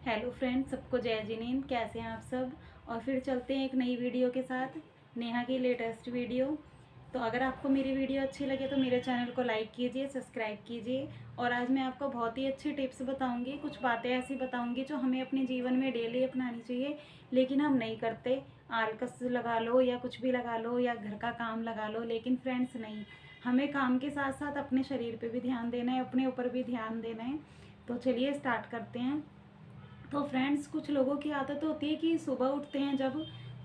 Hello friends, सबको जय जिनेंद्र। कैसे हैं आप सब। और फिर चलते हैं एक नई वीडियो के साथ, नेहा की लेटेस्ट वीडियो। तो अगर आपको मेरी वीडियो अच्छी लगे तो मेरे चैनल को लाइक कीजिए, सब्सक्राइब कीजिए। और आज मैं आपको बहुत ही अच्छी टिप्स बताऊंगी, कुछ बातें ऐसी बताऊंगी जो हमें अपने जीवन में डेली अपनानी चाहिए, लेकिन हम नहीं करते। आलकस लगा लो या कुछ भी लगा लो या घर का काम लगा लो, लेकिन फ्रेंड्स नहीं, हमें काम के साथ साथ अपने शरीर पर भी ध्यान देना है, अपने ऊपर भी ध्यान देना है। तो चलिए स्टार्ट करते हैं। तो फ्रेंड्स, कुछ लोगों की आदत होती है कि सुबह उठते हैं जब,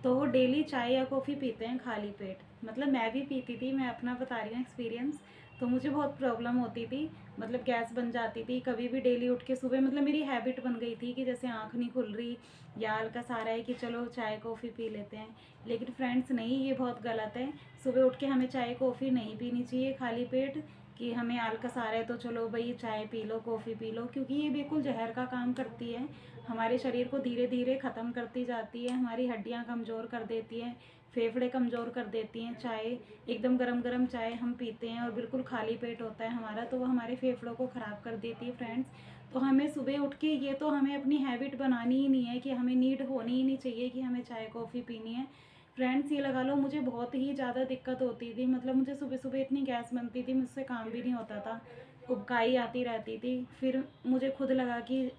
तो वो डेली चाय या कॉफ़ी पीते हैं खाली पेट। मतलब मैं भी पीती थी, मैं अपना बता रही हूँ एक्सपीरियंस। तो मुझे बहुत प्रॉब्लम होती थी, मतलब गैस बन जाती थी कभी भी डेली उठ के सुबह। मतलब मेरी हैबिट बन गई थी कि जैसे आँख नहीं खुल रही या हल्का सा रहा है कि चलो चाय कॉफ़ी पी लेते हैं। लेकिन फ्रेंड्स नहीं, ये बहुत गलत है। सुबह उठ के हमें चाय कॉफ़ी नहीं पीनी चाहिए खाली पेट, कि हमें आलकस आ रहा है तो चलो भाई चाय P low, coffee P low, क्योंकि ये बिल्कुल जहर का काम करती है। हमारे शरीर को धीरे धीरे ख़त्म करती जाती है, हमारी हड्डियां कमज़ोर कर देती हैं, फेफड़े कमज़ोर कर देती हैं। चाय एकदम गरम गरम चाय हम पीते हैं और बिल्कुल खाली पेट होता है हमारा, तो वो हमारे फेफड़ों को ख़राब कर देती है फ्रेंड्स। तो हमें सुबह उठ के, ये तो हमें अपनी हैबिट बनानी ही नहीं है कि हमें नीड होनी ही नहीं चाहिए कि हमें चाय कॉफ़ी पीनी है। फ्रेंड्स, ये लगा लो, मुझे बहुत ही ज़्यादा दिक्कत होती थी। मतलब मुझे सुबह सुबह इतनी गैस बनती थी, मुझसे काम भी नहीं होता था, उबकाई आती रहती थी। फिर मुझे खुद लगा कि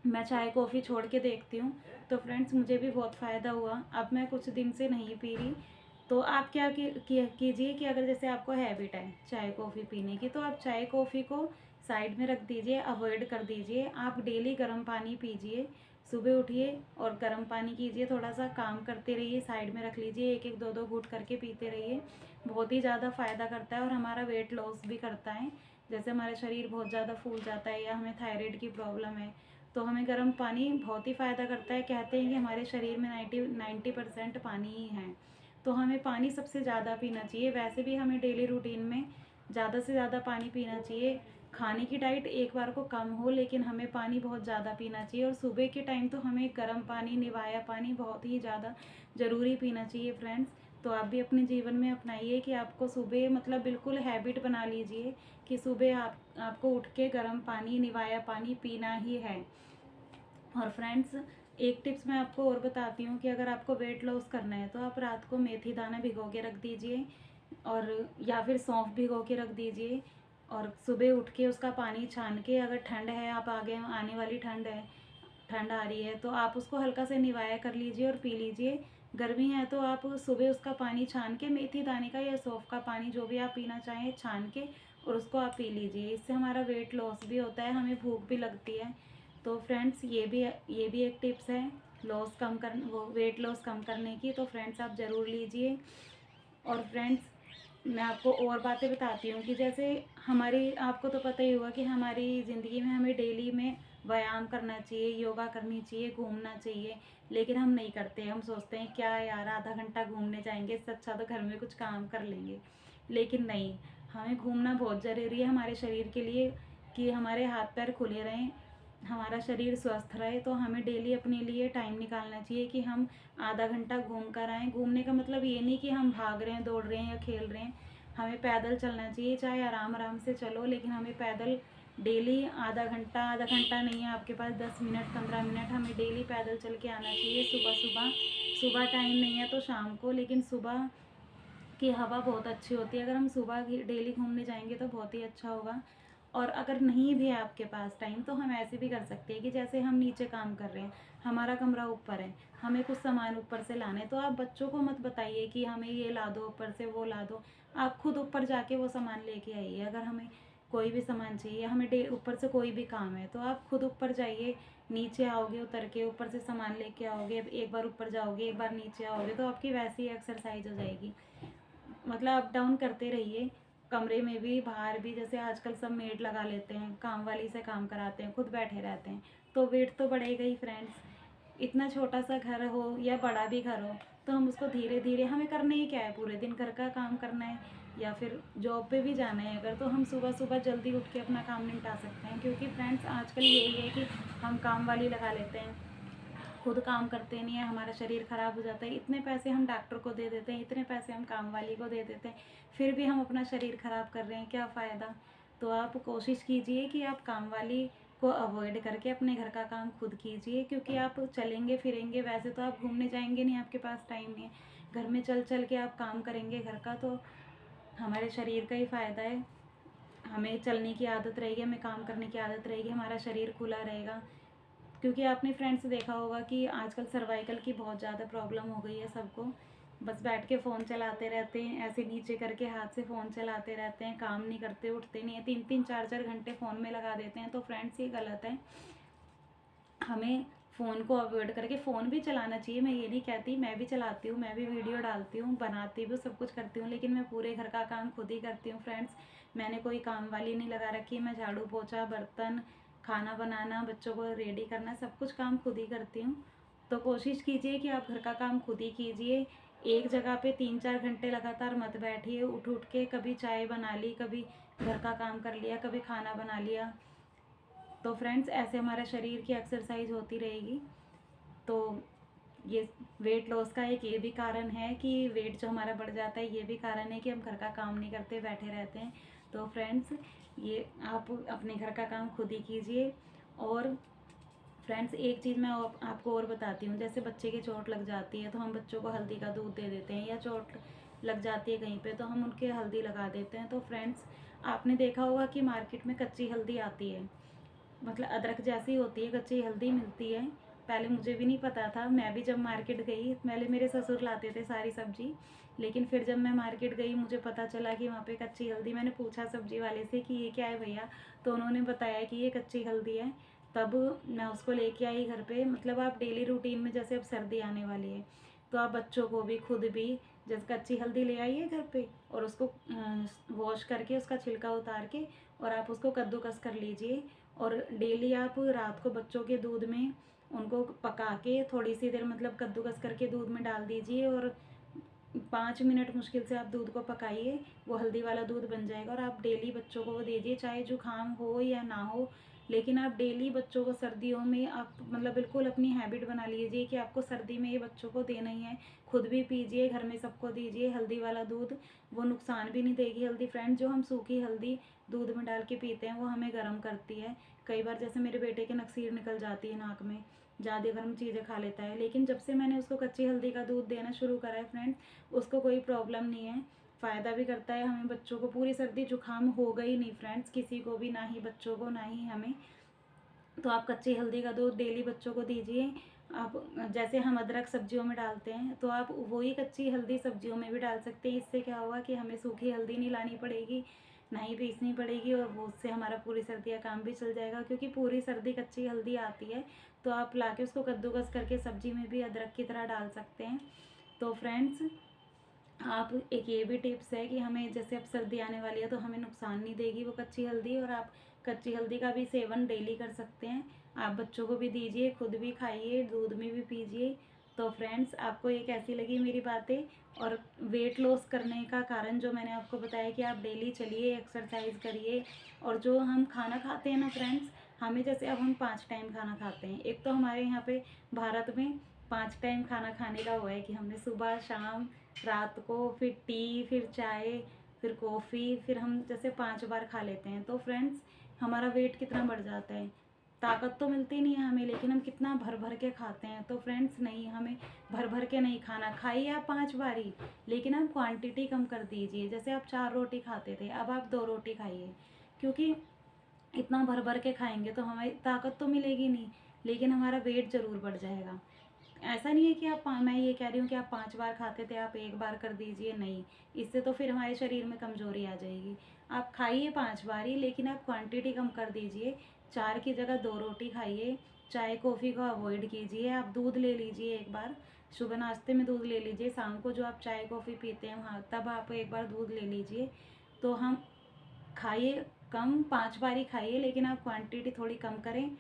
मैं चाय कॉफ़ी छोड़ के देखती हूँ। तो फ्रेंड्स, मुझे भी बहुत फ़ायदा हुआ, अब मैं कुछ दिन से नहीं पी रही। तो आप क्या कीजिए कि अगर जैसे आपको हैबिट है चाय कॉफ़ी पीने की, तो आप चाय कॉफ़ी को साइड में रख दीजिए, अवॉइड कर दीजिए। आप डेली गर्म पानी पीजिए। सुबह उठिए और गर्म पानी कीजिए, थोड़ा सा काम करते रहिए, साइड में रख लीजिए, एक एक दो दो घूंट करके पीते रहिए। बहुत ही ज़्यादा फ़ायदा करता है और हमारा वेट लॉस भी करता है। जैसे हमारा शरीर बहुत ज़्यादा फूल जाता है या हमें थायराइड की प्रॉब्लम है, तो हमें गर्म पानी बहुत ही फ़ायदा करता है। कहते हैं कि हमारे शरीर में 90% पानी ही है, तो हमें पानी सबसे ज़्यादा पीना चाहिए। वैसे भी हमें डेली रूटीन में ज़्यादा से ज़्यादा पानी पीना चाहिए। खाने की डाइट एक बार को कम हो, लेकिन हमें पानी बहुत ज़्यादा पीना चाहिए। और सुबह के टाइम तो हमें गर्म पानी, निवाया पानी बहुत ही ज़्यादा ज़रूरी पीना चाहिए फ्रेंड्स। तो आप भी अपने जीवन में अपनाइए कि आपको सुबह, मतलब बिल्कुल हैबिट बना लीजिए कि सुबह आपको उठ के गर्म पानी, निवाया पानी पीना ही है। और फ्रेंड्स, एक टिप्स मैं आपको और बताती हूँ कि अगर आपको वेट लॉस करना है तो आप रात को मेथी दाना भिगो के रख दीजिए, और या फिर सौंफ भिगो के रख दीजिए। और सुबह उठ के उसका पानी छान के, अगर ठंड है, आप आगे आने वाली ठंड है, ठंड आ रही है, तो आप उसको हल्का से निवाया कर लीजिए और पी लीजिए। गर्मी है तो आप सुबह उसका पानी छान के, मेथी दाने का या सौंफ का पानी जो भी आप पीना चाहें छान के, और उसको आप पी लीजिए। इससे हमारा वेट लॉस भी होता है, हमें भूख भी लगती है। तो फ्रेंड्स, ये भी एक टिप्स है लॉस कम कर वो वेट लॉस कम करने की। तो फ्रेंड्स, आप ज़रूर लीजिए। और फ्रेंड्स, मैं आपको और बातें बताती हूँ कि जैसे हमारी, आपको तो पता ही होगा कि हमारी ज़िंदगी में हमें डेली में व्यायाम करना चाहिए, योगा करनी चाहिए, घूमना चाहिए, लेकिन हम नहीं करते। हम सोचते हैं क्या यार, आधा घंटा घूमने जाएंगे, इससे अच्छा तो घर में कुछ काम कर लेंगे। लेकिन नहीं, हमें घूमना बहुत ज़रूरी है हमारे शरीर के लिए, कि हमारे हाथ पैर खुले रहें, हमारा शरीर स्वस्थ रहे। तो हमें डेली अपने लिए टाइम निकालना चाहिए कि हम आधा घंटा घूम कर आएँ। घूमने का मतलब ये नहीं कि हम भाग रहे हैं, दौड़ रहे हैं या खेल रहे हैं। हमें पैदल चलना चाहिए, चाहे आराम आराम से चलो, लेकिन हमें पैदल डेली आधा घंटा नहीं है आपके पास, 10 मिनट 15 मिनट हमें डेली पैदल चल के आना चाहिए। सुबह सुबह, सुबह टाइम नहीं है तो शाम को, लेकिन सुबह की हवा बहुत अच्छी होती है। अगर हम सुबह डेली घूमने जाएंगे तो बहुत ही अच्छा होगा। और अगर नहीं भी है आपके पास टाइम, तो हम ऐसे भी कर सकते हैं कि जैसे हम नीचे काम कर रहे हैं, हमारा कमरा ऊपर है, हमें कुछ सामान ऊपर से लाना है, तो आप बच्चों को मत बताइए कि हमें ये ला दो, ऊपर से वो ला दो। आप खुद ऊपर जाके वो सामान लेके आइए। अगर हमें कोई भी सामान चाहिए, हमें ऊपर से कोई भी काम है, तो आप खुद ऊपर जाइए। नीचे आओगे, उतर के ऊपर से सामान लेके आओगे, एक बार ऊपर जाओगे, एक बार नीचे आओगे, तो आपकी वैसी ही एक्सरसाइज हो जाएगी। मतलब अप डाउन करते रहिए, कमरे में भी बाहर भी। जैसे आजकल सब मेड लगा लेते हैं, काम वाली से काम कराते हैं, खुद बैठे रहते हैं, तो वेट तो बढ़ेगा ही फ्रेंड्स। इतना छोटा सा घर हो या बड़ा भी घर हो, तो हम उसको धीरे धीरे, हमें करना ही क्या है, पूरे दिन घर का काम करना है या फिर जॉब पे भी जाना है अगर, तो हम सुबह सुबह जल्दी उठ के अपना काम निपटा सकते हैं। क्योंकि फ्रेंड्स, आजकल यही है कि हम काम वाली लगा लेते हैं, खुद काम करते नहीं है, हमारा शरीर ख़राब हो जाता है। इतने पैसे हम डॉक्टर को दे देते हैं, इतने पैसे हम काम वाली को दे देते हैं, फिर भी हम अपना शरीर ख़राब कर रहे हैं, क्या फ़ायदा। तो आप कोशिश कीजिए कि आप काम वाली को अवॉइड करके अपने घर का काम खुद कीजिए, क्योंकि आप चलेंगे फिरेंगे, वैसे तो आप घूमने जाएंगे नहीं, आपके पास टाइम नहीं है। घर में चल चल के आप काम करेंगे घर का, तो हमारे शरीर का ही फ़ायदा है। हमें चलने की आदत रहेगी, हमें काम करने की आदत रहेगी, हमारा शरीर खुला रहेगा। क्योंकि आपने फ्रेंड्स देखा होगा कि आजकल सर्वाइकल की बहुत ज़्यादा प्रॉब्लम हो गई है सबको। बस बैठ के फ़ोन चलाते रहते हैं, ऐसे नीचे करके हाथ से फ़ोन चलाते रहते हैं, काम नहीं करते, उठते नहीं है, 3-3 4-4 घंटे फ़ोन में लगा देते हैं। तो फ्रेंड्स ये गलत है। हमें फ़ोन को अवॉइड करके, फ़ोन भी चलाना चाहिए, मैं ये नहीं कहती, मैं भी चलाती हूँ, मैं भी वीडियो डालती हूँ, बनाती भी हूँ, सब कुछ करती हूँ, लेकिन मैं पूरे घर का काम खुद ही करती हूँ फ्रेंड्स। मैंने कोई काम वाली नहीं लगा रखी, मैं झाड़ू पोछा, बर्तन, खाना बनाना, बच्चों को रेडी करना, सब कुछ काम खुद ही करती हूँ। तो कोशिश कीजिए कि आप घर का काम खुद ही कीजिए। एक जगह पे 3-4 घंटे लगातार मत बैठिए। उठ उठ के कभी चाय बना ली, कभी घर का काम कर लिया, कभी खाना बना लिया। तो फ्रेंड्स ऐसे हमारा शरीर की एक्सरसाइज होती रहेगी। तो ये वेट लॉस का एक ये भी कारण है कि वेट जो हमारा बढ़ जाता है, ये भी कारण है कि हम घर का काम नहीं करते, बैठे रहते हैं। तो फ्रेंड्स ये आप अपने घर का काम खुद ही कीजिए। और फ्रेंड्स एक चीज़ मैं आपको और बताती हूँ, जैसे बच्चे की चोट लग जाती है तो हम बच्चों को हल्दी का दूध दे देते हैं, या चोट लग जाती है कहीं पे तो हम उनके हल्दी लगा देते हैं। तो फ्रेंड्स आपने देखा होगा कि मार्केट में कच्ची हल्दी आती है, मतलब अदरक जैसी होती है, कच्ची हल्दी मिलती है। पहले मुझे भी नहीं पता था, मैं भी जब मार्केट गई, पहले मेरे ससुर लाते थे सारी सब्जी, लेकिन फिर जब मैं मार्केट गई मुझे पता चला कि वहाँ पे कच्ची हल्दी, मैंने पूछा सब्जी वाले से कि ये क्या है भैया, तो उन्होंने बताया कि ये कच्ची हल्दी है। तब मैं उसको लेके आई घर पे। मतलब आप डेली रूटीन में, जैसे अब सर्दी आने वाली है तो आप बच्चों को भी, खुद भी, जैसे कच्ची हल्दी ले आइए घर पे और उसको वॉश करके उसका छिलका उतार के और आप उसको कद्दूकस कर लीजिए। और डेली आप रात को बच्चों के दूध में उनको पका के थोड़ी सी देर, मतलब कद्दूकस करके दूध में डाल दीजिए और 5 मिनट मुश्किल से आप दूध को पकाइए, वो हल्दी वाला दूध बन जाएगा और आप डेली बच्चों को वो दीजिए, चाहे जुकाम हो या ना हो। लेकिन आप डेली बच्चों को सर्दियों में आप मतलब बिल्कुल अपनी हैबिट बना लीजिए कि आपको सर्दी में ये बच्चों को देना ही है। खुद भी पीजिए, घर में सबको दीजिए हल्दी वाला दूध, वो नुकसान भी नहीं देगी हल्दी। फ्रेंड जो हम सूखी हल्दी दूध में डाल के पीते हैं वो हमें गर्म करती है। कई बार जैसे मेरे बेटे के नक्सीर निकल जाती है नाक में, ज़्यादा गर्म चीज़ें खा लेता है, लेकिन जब से मैंने उसको कच्ची हल्दी का दूध देना शुरू करा है फ्रेंड्स, उसको कोई प्रॉब्लम नहीं है, फ़ायदा भी करता है हमें। बच्चों को पूरी सर्दी जुकाम होगा ही नहीं फ्रेंड्स, किसी को भी, ना ही बच्चों को ना ही हमें। तो आप कच्ची हल्दी का दूध डेली बच्चों को दीजिए। आप जैसे हम अदरक सब्जियों में डालते हैं तो आप वही कच्ची हल्दी सब्जियों में भी डाल सकते हैं। इससे क्या होगा कि हमें सूखी हल्दी नहीं लानी पड़ेगी, ना ही पीसनी पड़ेगी, और वो उससे हमारा पूरी सर्दी का काम भी चल जाएगा, क्योंकि पूरी सर्दी कच्ची हल्दी आती है। तो आप लाके उसको कद्दूकस करके सब्जी में भी अदरक की तरह डाल सकते हैं। तो फ्रेंड्स आप, एक ये भी टिप्स है कि हमें, जैसे अब सर्दी आने वाली है तो हमें नुकसान नहीं देगी वो कच्ची हल्दी, और आप कच्ची हल्दी का भी सेवन डेली कर सकते हैं। आप बच्चों को भी दीजिए, खुद भी खाइए, दूध में भी पीजिए। तो फ्रेंड्स आपको ये कैसी लगी मेरी बातें, और वेट लॉस करने का कारण जो मैंने आपको बताया कि आप डेली चलिए, एक्सरसाइज करिए। और जो हम खाना खाते हैं ना फ्रेंड्स, हमें जैसे अब हम 5 टाइम खाना खाते हैं, एक तो हमारे यहाँ पे भारत में 5 टाइम खाना खाने का हुआ है कि हमने सुबह शाम रात को, फिर टी, फिर चाय, फिर कॉफ़ी, फिर हम जैसे 5 बार खा लेते हैं। तो फ्रेंड्स हमारा वेट कितना बढ़ जाता है, ताकत तो मिलती नहीं है हमें, लेकिन हम कितना भर भर के खाते हैं। तो फ्रेंड्स नहीं, हमें भर भर के नहीं खाना, खाइए आप 5 बारी, लेकिन आप क्वांटिटी कम कर दीजिए। जैसे आप 4 रोटी खाते थे, अब आप 2 रोटी खाइए, क्योंकि इतना भर भर के खाएंगे तो हमारी ताकत तो मिलेगी नहीं, लेकिन हमारा वेट ज़रूर बढ़ जाएगा। ऐसा नहीं है कि आप, मैं ये कह रही हूँ कि आप 5 बार खाते थे आप 1 बार कर दीजिए, नहीं, इससे तो फिर हमारे शरीर में कमज़ोरी आ जाएगी। आप खाइए 5 बार ही, लेकिन आप क्वांटिटी कम कर दीजिए। 4 की जगह 2 रोटी खाइए, चाय कॉफ़ी को अवॉइड कीजिए। आप दूध ले लीजिए एक बार, सुबह नाश्ते में दूध ले लीजिए, शाम को जो आप चाय कॉफ़ी पीते हैं वहाँ तब आप एक बार दूध ले लीजिए। तो हम खाइए कम, 5 बार ही खाइए, लेकिन आप क्वांटिटी थोड़ी कम करें,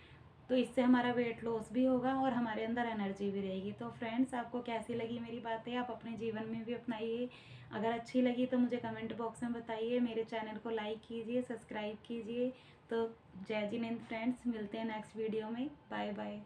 तो इससे हमारा वेट लॉस भी होगा और हमारे अंदर एनर्जी भी रहेगी। तो फ्रेंड्स आपको कैसी लगी मेरी बातें, आप अपने जीवन में भी अपनाइए। अगर अच्छी लगी तो मुझे कमेंट बॉक्स में बताइए, मेरे चैनल को लाइक कीजिए, सब्सक्राइब कीजिए। तो जय जिनेंद्र फ्रेंड्स, मिलते हैं नेक्स्ट वीडियो में, बाय बाय।